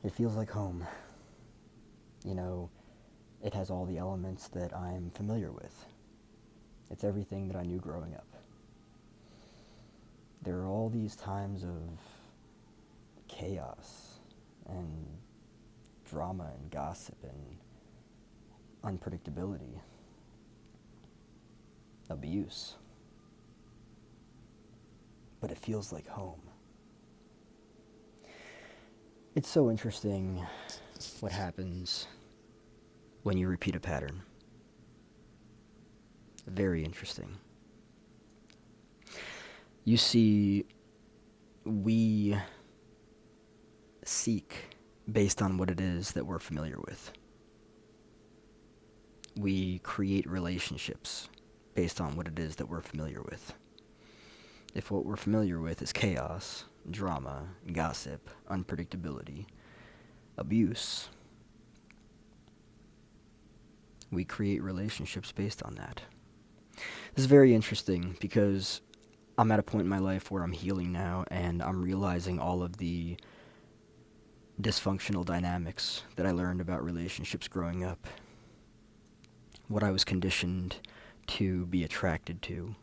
It feels like home. You know, it has all the elements that I'm familiar with. It's everything that I knew growing up. There are all these times of chaos and drama and gossip and unpredictability, abuse. But it feels like home. It's so interesting what happens when you repeat a pattern. Very interesting. You see, we seek based on what it is that we're familiar with. We create relationships based on what it is that we're familiar with. If what we're familiar with is chaos, drama, gossip, unpredictability, abuse, we create relationships based on that. This is very interesting because I'm at a point in my life where I'm healing now and I'm realizing all of the dysfunctional dynamics that I learned about relationships growing up. What I was conditioned to be attracted to,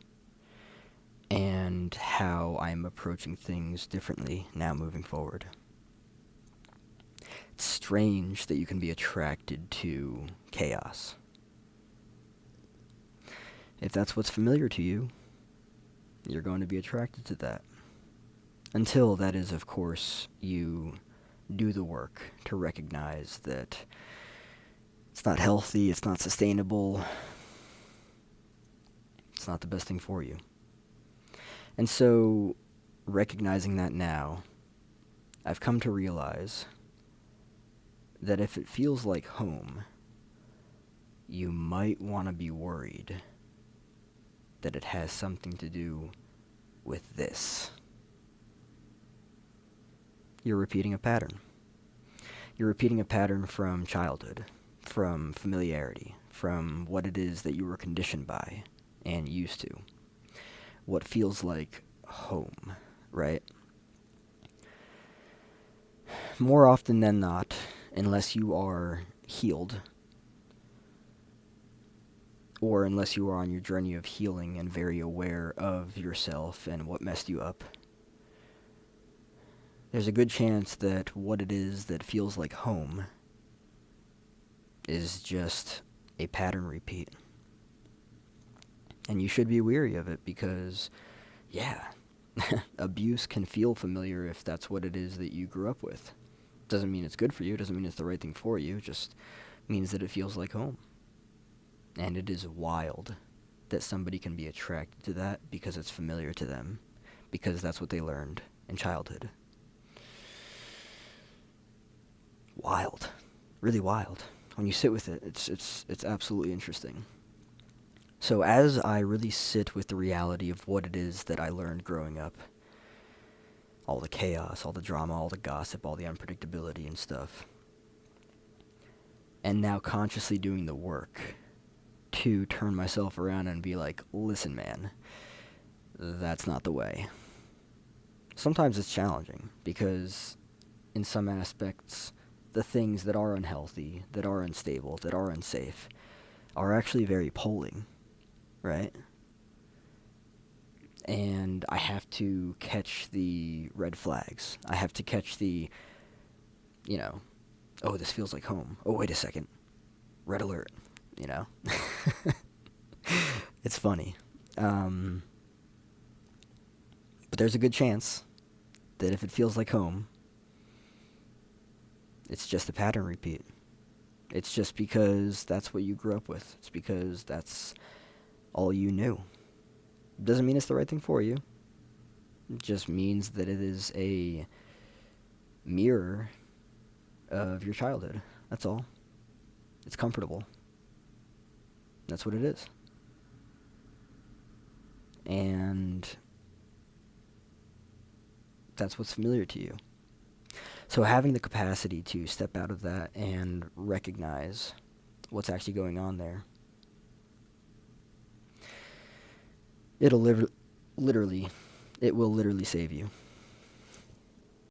and how I'm approaching things differently now moving forward. It's strange that you can be attracted to chaos. If that's what's familiar to you, you're going to be attracted to that. Until, that is, of course, you do the work to recognize that it's not healthy, it's not sustainable, it's not the best thing for you. And so, recognizing that now, I've come to realize that if it feels like home, you might want to be worried that it has something to do with this. You're repeating a pattern. You're repeating a pattern from childhood, from familiarity, from what it is that you were conditioned by and used to. What feels like home, right? More often than not, unless you are healed, or unless you are on your journey of healing and very aware of yourself and what messed you up, there's a good chance that what it is that feels like home is just a pattern repeat. And you should be weary of it because, yeah, abuse can feel familiar if that's what it is that you grew up with. Doesn't mean it's good for you, doesn't mean it's the right thing for you, just means that it feels like home. And it is wild that somebody can be attracted to that because it's familiar to them, because that's what they learned in childhood. Wild. Really wild. When you sit with it, it's absolutely interesting. So as I really sit with the reality of what it is that I learned growing up, all the chaos, all the drama, all the gossip, all the unpredictability and stuff, and now consciously doing the work to turn myself around and be like, listen, man, that's not the way. Sometimes it's challenging because in some aspects, the things that are unhealthy, that are unstable, that are unsafe, are actually very polling, right? And I have to catch the red flags. I have to catch the, oh, this feels like home. Oh, wait a second. Red alert, you know? It's funny. But there's a good chance that if it feels like home, it's just a pattern repeat. It's just because that's what you grew up with. It's because that's all you knew. Doesn't mean it's the right thing for you. It just means that it is a mirror of your childhood. That's all. It's comfortable. That's what it is. And that's what's familiar to you. So having the capacity to step out of that and recognize what's actually going on there, it'll literally, it will literally save you.